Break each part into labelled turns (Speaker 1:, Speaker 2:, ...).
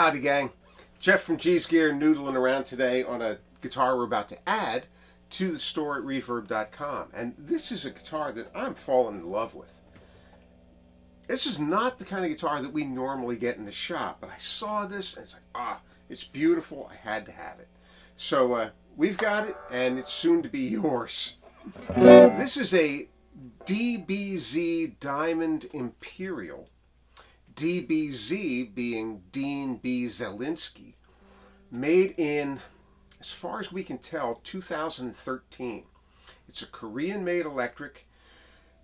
Speaker 1: Howdy gang, Jeff from G's Gear noodling around today on a guitar we're about to add to the store at reverb.com, and this is a guitar that I'm falling in love with. This is not the kind of guitar that we normally get in the shop, but I saw this and it's like, it's beautiful, I had to have it. So we've got it and it's soon to be yours. This is a DBZ Diamond Imperial. DBZ being Dean B Zelinsky, made in, as far as we can tell, 2013. It's a Korean-made electric.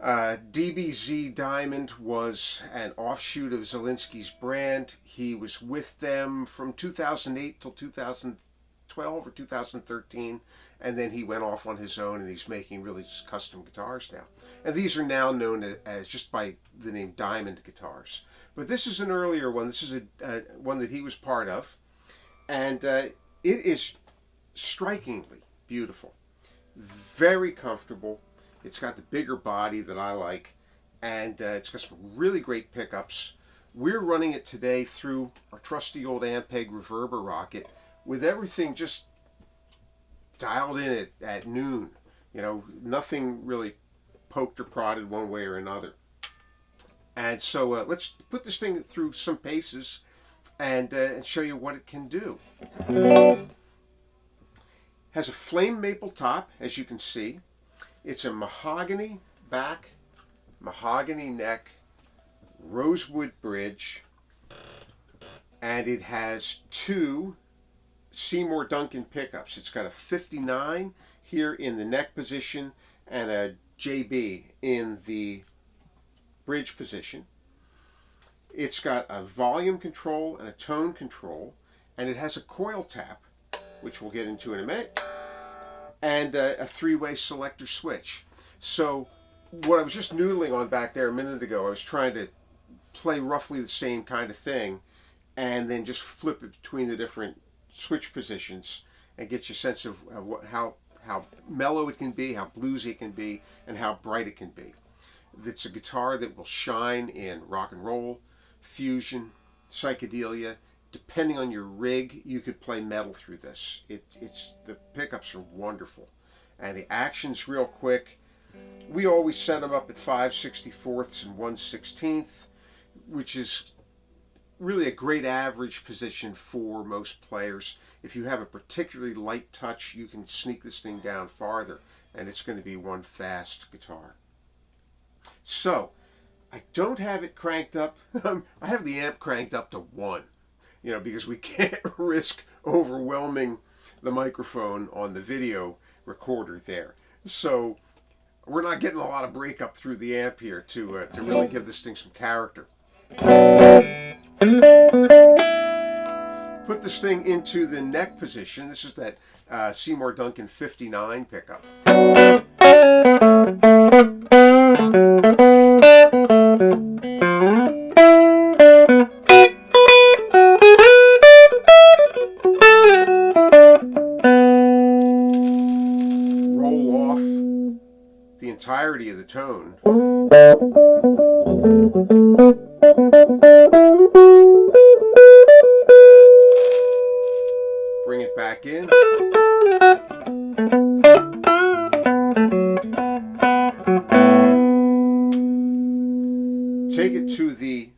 Speaker 1: DBZ Diamond was an offshoot of Zelinsky's brand. He was with them from 2008 till 2012 or 2013, and then he went off on his own and he's making really just custom guitars now. And these are now known as just by the name Diamond guitars. But this is an earlier one. This is one that he was part of, and it is strikingly beautiful, very comfortable. It's got the bigger body that I like, and it's got some really great pickups. We're running it today through our trusty old Ampeg Reverber Rocket with everything just dialed in at noon. You know, nothing really poked or prodded one way or another. And so let's put this thing through some paces and show you what it can do. Has a flame maple top, as you can see. It's a mahogany back, mahogany neck, rosewood bridge, and it has two Seymour Duncan pickups. It's got a 59 here in the neck position and a JB in the bridge position. It's got a volume control and a tone control, and it has a coil tap, which we'll get into in a minute, and a three-way selector switch. So what I was just noodling on back there a minute ago, I was trying to play roughly the same kind of thing and then just flip it between the different switch positions and get you a sense of how mellow it can be, how bluesy it can be, and how bright it can be. It's a guitar that will shine in rock and roll, fusion, psychedelia. Depending on your rig, you could play metal through this. The pickups are wonderful, and the action's real quick. We always set them up at 5/64ths and 1/16th, which is really a great average position for most players. If you have a particularly light touch, you can sneak this thing down farther, and it's going to be one fast guitar. So, I don't have it cranked up. I have the amp cranked up to 1, because we can't risk overwhelming the microphone on the video recorder there. So, we're not getting a lot of breakup through the amp here to really give this thing some character. Put this thing into the neck position. This is that Seymour Duncan 59 pickup. Roll off the entirety of the tone. Bring it back in. Take it to the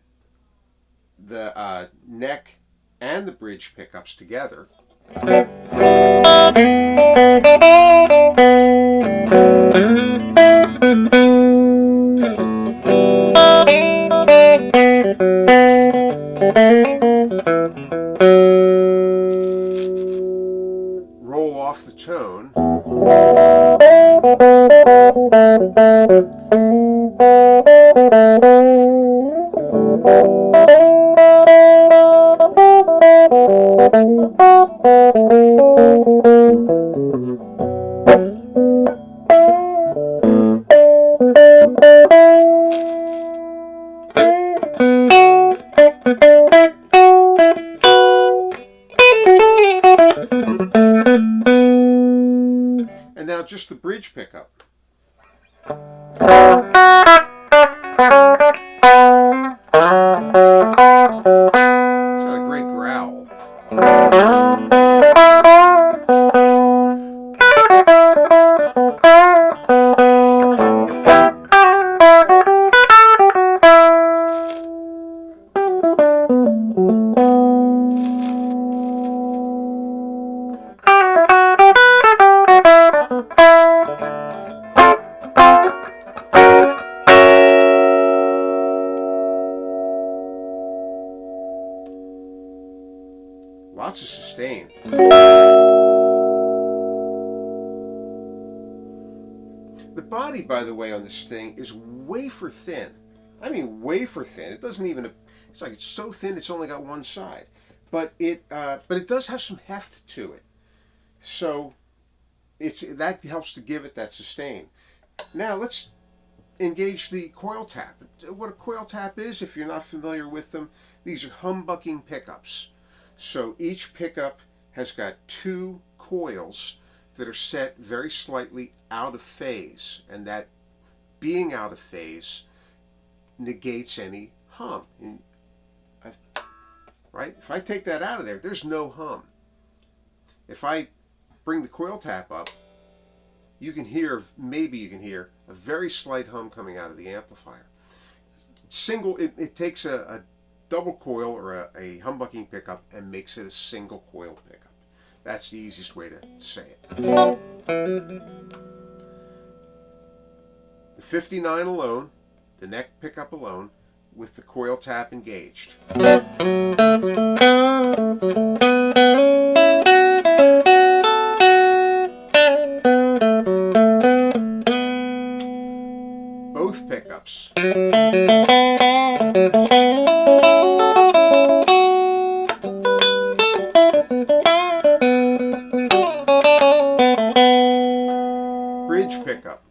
Speaker 1: neck and the bridge pickups together. Roll off the tone. And now just the bridge pickup. It's got a great growl. lots of sustain. The body, by the way, on this thing is wafer thin. I mean, wafer thin. It doesn't even, it's like it's so thin it's only got one side. But it does have some heft to it. So that helps to give it that sustain. Now let's engage the coil tap. What a coil tap is, if you're not familiar with them, these are humbucking pickups. So each pickup has got two coils that are set very slightly out of phase, and that being out of phase negates any hum. Right? If I take that out of there, there's no hum. If I bring the coil tap up, maybe you can hear a very slight hum coming out of the amplifier. It takes a double coil or a humbucking pickup and makes it a single coil pickup. That's the easiest way to say it. The 59 alone, the neck pickup alone, with the coil tap engaged. Both pickups. Bridge pickup.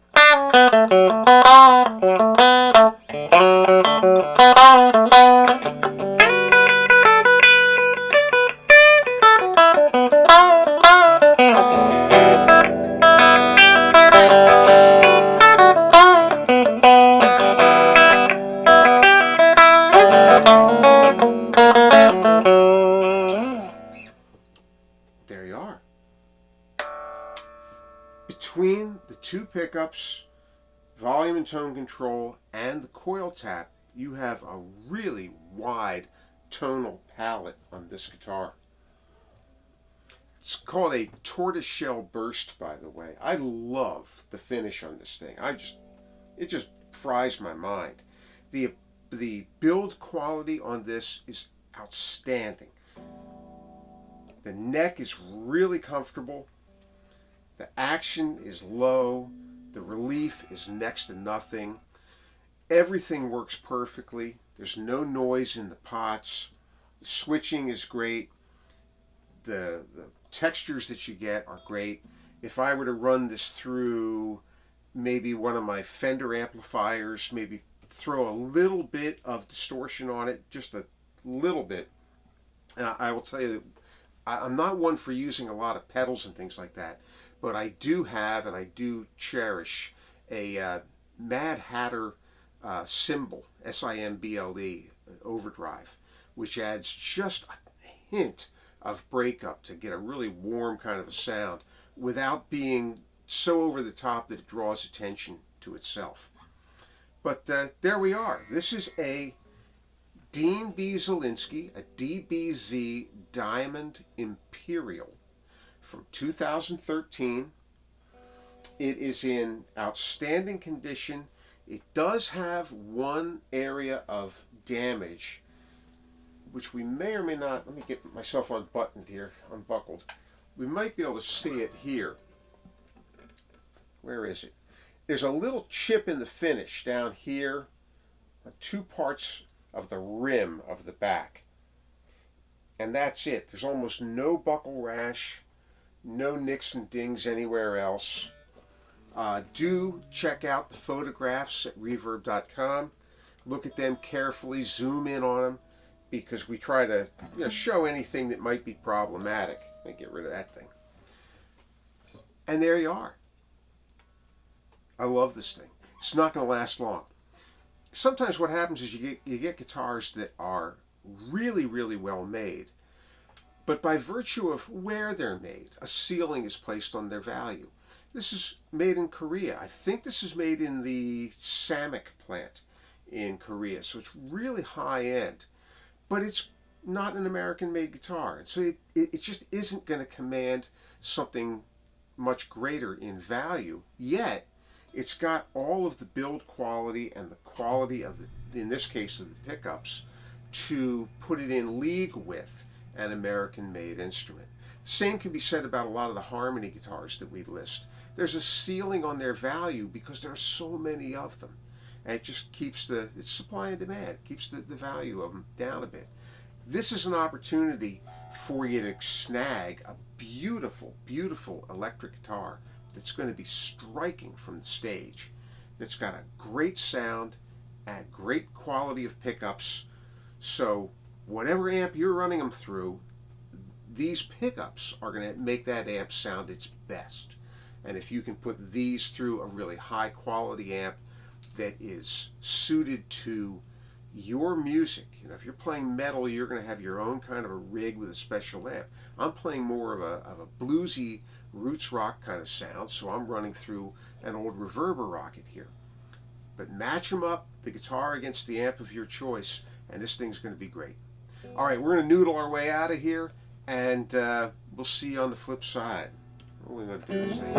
Speaker 1: There you are. Between the two pickups, volume and tone control, and the coil tap, you have a really wide tonal palette on this guitar. It's called a tortoiseshell burst, by the way. I love the finish on this thing. It just fries my mind. The build quality on this is outstanding. The neck is really comfortable. The action is low. The relief is next to nothing. Everything works perfectly. There's no noise in the pots. The switching is great. The textures that you get are great. If I were to run this through maybe one of my Fender amplifiers, maybe throw a little bit of distortion on it, just a little bit, and I will tell you that I'm not one for using a lot of pedals and things like that, but I do have and I do cherish a Mad Hatter cymbal, S-I-M-B-L-E, overdrive, which adds just a hint of breakup to get a really warm kind of a sound without being so over the top that it draws attention to itself. But there we are. This is a B Zelinsky, a DBZ Diamond Imperial from 2013. It is in outstanding condition. It does have one area of damage, which we may or may not, let me get myself unbuttoned here, unbuckled. We might be able to see it here. Where is it? There's a little chip in the finish down here on two parts of the rim of the back. And that's it. There's almost no buckle rash, no nicks and dings anywhere else. Do check out the photographs at reverb.com. Look at them carefully, zoom in on them, because we try to show anything that might be problematic. Let me get rid of that thing. And there you are. I love this thing. It's not going to last long. Sometimes what happens is you get guitars that are really, really well made, but by virtue of where they're made, a ceiling is placed on their value. This is made in Korea. I think this is made in the Samik plant in Korea, so it's really high end, but it's not an American-made guitar, and so it just isn't going to command something much greater in value, yet it's got all of the build quality and the quality of in this case, of the pickups to put it in league with an American-made instrument. Same can be said about a lot of the harmony guitars that we list. There's a ceiling on their value because there are so many of them. And it just keeps it's supply and demand. It keeps the value of them down a bit. This is an opportunity for you to snag a beautiful, beautiful electric guitar that's going to be striking from the stage. That's got a great sound and great quality of pickups. So whatever amp you're running them through, these pickups are going to make that amp sound its best. And if you can put these through a really high quality amp that is suited to your music, if you're playing metal, you're going to have your own kind of a rig with a special amp. I'm playing more of a bluesy roots rock kind of sound, so I'm running through an old Reverber Rocket here. But match them up, the guitar against the amp of your choice, and this thing's going to be great. All right, we're going to noodle our way out of here, and we'll see you on the flip side. What are we going to do this thing?